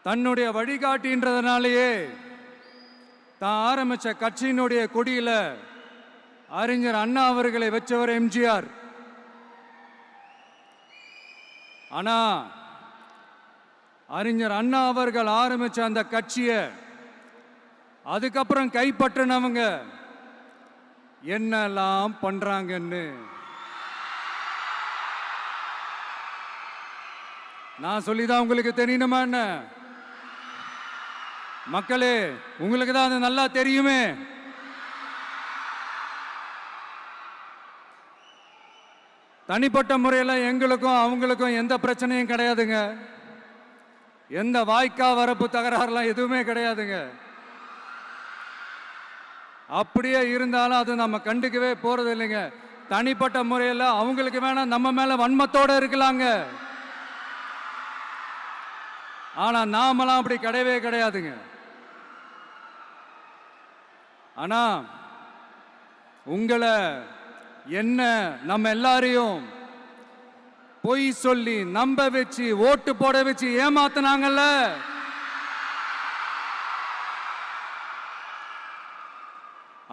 தன்னுடைய வழிகாட்டின்றதுனாலேயே தான் ஆரம்பிச்ச கட்சியினுடைய கொடியில அறிஞர் அண்ணா அவர்களை வச்சவர் எம்ஜிஆர். ஆனா அறிஞர் அண்ணா அவர்கள் ஆரம்பிச்ச அந்த கட்சியை அதுக்கப்புறம் கைப்பற்றினவங்க என்னெல்லாம் பண்றாங்கன்னு நான் சொல்லிதான் உங்களுக்கு தெரியணுமா என்ன? மக்களே, உங்களுக்கு தான் அது நல்லா தெரியுமே. தனிப்பட்ட முறையில் எங்களுக்கும் அவங்களுக்கும் எந்த பிரச்சனையும் கிடையாதுங்க. எந்த வாய்க்கா வரப்பு தகராறுலாம் எதுவுமே கிடையாதுங்க. அப்படியே இருந்தாலும் அது நம்ம கண்டுக்கவே போறது இல்லைங்க. தனிப்பட்ட முறையில் அவங்களுக்கு வேணா நம்ம மேல வன்மத்தோட இருக்கலாங்க. ஆனா நாமெல்லாம் அப்படி கிடையவே கிடையாதுங்க. ஆனா உங்களை என்ன நம்ம எல்லாரையும் பொய் சொல்லி நம்ப வச்சு ஓட்டு போட வச்சு ஏமாத்தினாங்கல்ல,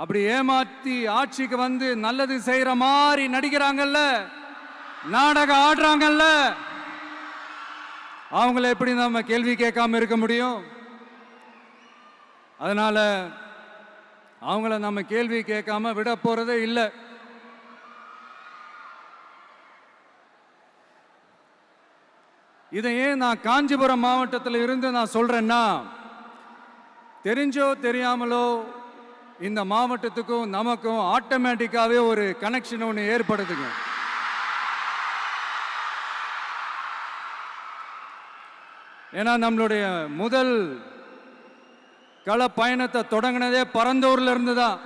அப்படி ஏமாத்தி ஆட்சிக்கு வந்து நல்லது செய்யற மாதிரி நடிக்கிறாங்கல்ல, நாடகம் ஆடுறாங்கல்ல, அவங்கள எப்படி நம்ம கேள்வி கேட்காம இருக்க முடியும்? அதனால அவங்கள நம்ம கேள்வி கேட்காம விட போறதே இல்லை. இதையே நான் காஞ்சிபுரம் மாவட்டத்தில் இருந்து நான் சொல்றேன்னா, தெரிஞ்சோ தெரியாமலோ இந்த மாவட்டத்துக்கும் நமக்கும் ஆட்டோமேட்டிக்காவே ஒரு கனெக்ஷன் ஒன்று ஏற்படுதுங்க. ஏன்னா நம்மளுடைய முதல் கள பயணத்தை தொடங்கினதே பரந்தூர்ல இருந்து தான்.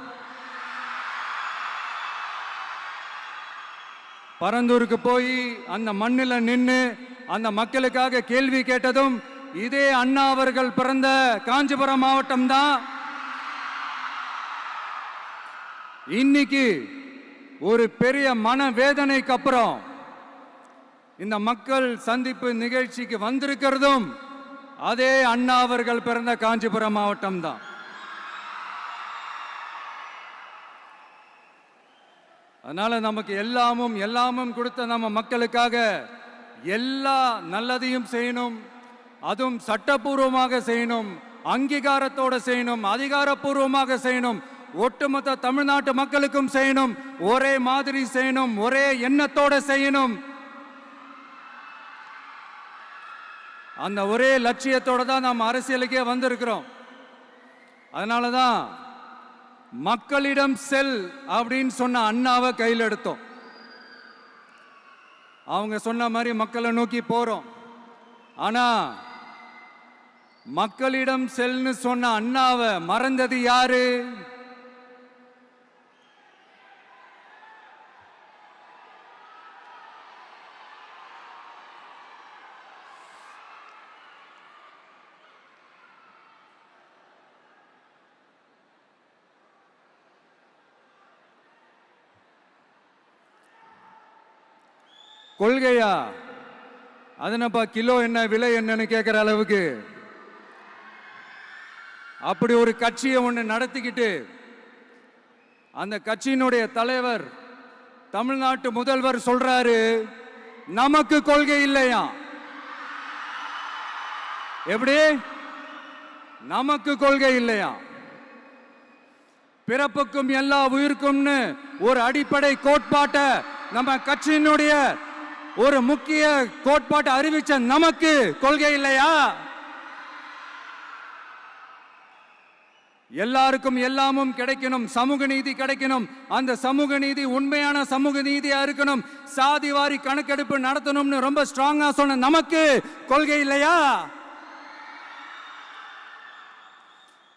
பரந்தூருக்கு போய் அந்த மண்ணில் நின்று அந்த மக்களுக்காக கேள்வி கேட்டதும் இதே அண்ணா அவர்கள் பிறந்த காஞ்சிபுரம் மாவட்டம் தான். இன்னைக்கு ஒரு பெரிய மனவேதனைக்கு அப்புறம் இந்த மக்கள் சந்திப்பு நிகழ்ச்சிக்கு வந்திருக்கிறதும் அதே அண்ணா அவர்கள் பிறந்த காஞ்சிபுரம் மாவட்டம் தான். அதனால நமக்கு எல்லாமும் கொடுத்த நம்ம மக்களுக்காக எல்லா நல்லதையும் செய்யணும். அதுவும் சட்டப்பூர்வமாக செய்யணும், அங்கீகாரத்தோட செய்யணும், அதிகாரப்பூர்வமாக செய்யணும், ஒட்டுமொத்த தமிழ்நாட்டு மக்களுக்கும் செய்யணும், ஒரே மாதிரி செய்யணும், ஒரே எண்ணத்தோட செய்யணும். அந்த ஒரே லட்சியத்தோட தான் நாம் அரசியலுக்கே வந்திருக்கிறோம். அதனாலதான் மக்களிடம் செல் அப்படின்னு சொன்ன அண்ணாவை கையில் எடுத்தோம். அவங்க சொன்ன மாதிரி மக்களை நோக்கி போறோம். ஆனா மக்களிடம் செல்னு சொன்ன அண்ணாவை மறந்தது யாரு? கொள்கையா? அதனப்பா கிலோ என்ன விலை என்னன்னு கேட்கிற அளவுக்கு அப்படி ஒரு கட்சியை ஒன்று நடத்திக்கிட்டு அந்த கட்சியினுடைய தலைவர் தமிழ்நாட்டு முதல்வர் சொல்றாரு, நமக்கு கொள்கை இல்லையா? எப்படி நமக்கு கொள்கை இல்லையா? பிறப்புக்கும் எல்லா உயிருக்கும்னு ஒரு அடிப்படை கோட்பாட்டை நம்ம கட்சியினுடைய ஒரு முக்கிய கோட்பாட்டை அறிவிச்ச நமக்கு கொள்கை இல்லையா? எல்லாருக்கும் எல்லாமும் கிடைக்கணும், சமூக நீதி கிடைக்கணும், அந்த சமூக நீதி உண்மையான சமூக நீதியா இருக்கணும், சாதி வாரி கணக்கெடுப்பு நடத்தணும்னு ரொம்ப ஸ்ட்ராங்கா சொன்ன நமக்கு கொள்கை இல்லையா?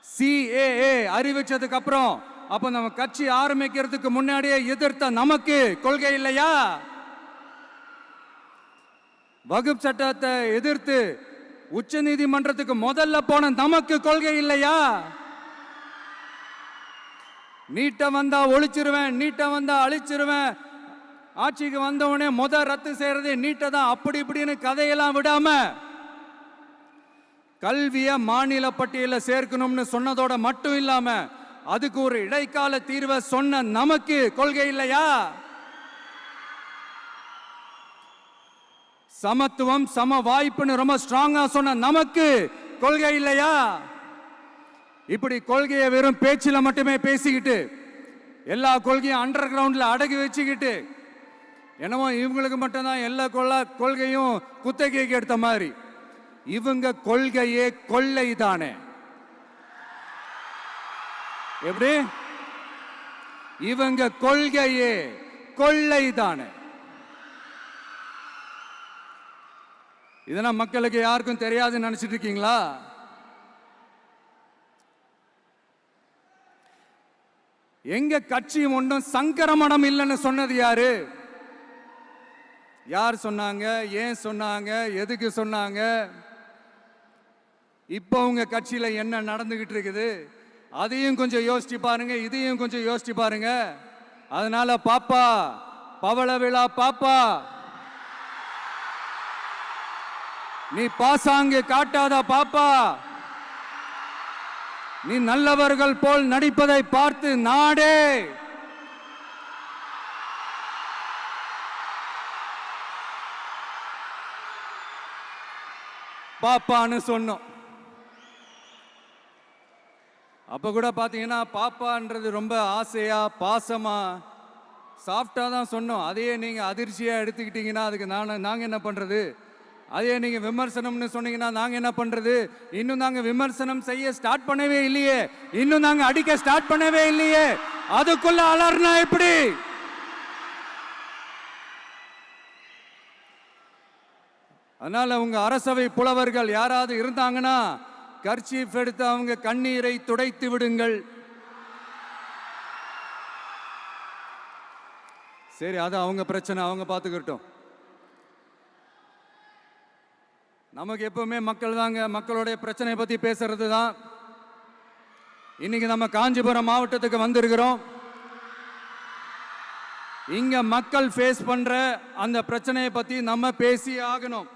CAA அறிவிச்சதுக்கு அப்புறம் அப்ப நம்ம கட்சி ஆரம்பிக்கிறதுக்கு முன்னாடியே எதிர்த்த நமக்கு கொள்கை இல்லையா? வகுப்பு சட்டத்தை எதிர்த்து உச்ச நீதிமன்றத்துக்கு முதல்ல போன நமக்கு கொள்கை இல்லையா? நீட்ட வந்தா ஒழிச்சிருவேன், நீட்ட வந்தா அழிச்சிருவேன், ஆட்சிக்கு வந்தவனே ரத்து செய்யறதே நீட்ட தான், அப்படி இப்படின்னு கதையெல்லாம் விடாம கல்வியை மாநில பட்டியலில் சேர்க்கணும்னு சொன்னதோட மட்டும் இல்லாம அதுக்கு ஒரு இடைக்கால தீர்வை சொன்ன நமக்கு கொள்கை இல்லையா? சமத்துவம் சம வாய்ப்புன்னு ரொம்ப ஸ்ட்ராங்கா சொன்ன நமக்கு கொள்கை இல்லையா? இப்படி கொள்கையை வெறும் பேச்சில மட்டுமே பேசிக்கிட்டு எல்லா கொள்கையும் அண்டர் கிரவுண்ட்ல அடக்கி வச்சுக்கிட்டு என்னமோ இவங்களுக்கு மட்டும்தான் எல்லா கொள்கையும் குத்தகைக்கு எடுத்த மாதிரி. இவங்க கொள்கையே கொள்ளை தானே. எப்படி? இவங்க கொள்கையே கொள்ளை தானே. இதெல்லாம் மக்களுக்கு யாருக்கும் தெரியாதுன்னு நினைச்சிட்டு இருக்கீங்களா? எங்க கட்சி ஒன்றும் சங்கரமணம் இல்லைன்னு சொன்னது யாரு? யார் சொன்னாங்க? ஏன் சொன்னாங்க? எதுக்கு சொன்னாங்க? இப்போ உங்க கட்சியில என்ன நடந்துகிட்டு இருக்குது அதையும் கொஞ்சம் யோசிச்சு பாருங்க, இதையும் கொஞ்சம் யோசிச்சு பாருங்க. அதனால பாப்பா, பவள விழா பாப்பா, நீ பாசாங்கு காட்டாத பாப்பா. நீ நல்லவர்கள் போல் நடிப்பதை பார்த்து நாடே பாப்பான்னு சொன்னோம். அப்ப கூட பாத்தீங்கன்னா பாப்பான்றது ரொம்ப ஆசையா பாசமா சாஃப்டா தான் சொன்னோம். அதையே நீங்க அதிர்ச்சியா எடுத்துக்கிட்டீங்கன்னா அதுக்கு நாங்க என்ன பண்றது? அதே நீங்க விமர்சனம்னு சொன்னீங்கன்னா நாங்க என்ன பண்றது? இன்னும் நாங்க விமர்சனம் செய்ய ஸ்டார்ட் பண்ணவே இல்லையே, இன்னும் நாங்க அடிக்க ஸ்டார்ட் பண்ணவே இல்லையே, அதுக்குள்ள அலர்னா எப்படி? அதனால உங்க அரசவை புலவர்கள் யாராவது இருந்தாங்கன்னா கர்ச்சீஃப் எடுத்து அவங்க கண்ணீரை துடைத்து விடுங்கள். சரி, அது அவங்க பிரச்சனை, அவங்க பார்த்துக்கிட்டோம். நமக்கு எப்பவுமே மக்கள் தாங்க. மக்களுடைய பிரச்சனை பத்தி பேசுறது தான். இன்னைக்கு நம்ம காஞ்சிபுரம் மாவட்டத்துக்கு வந்திருக்கிறோம். இங்க மக்கள் ஃபேஸ் பண்ற அந்த பிரச்சனையை பத்தி நம்ம பேசி ஆகணும்.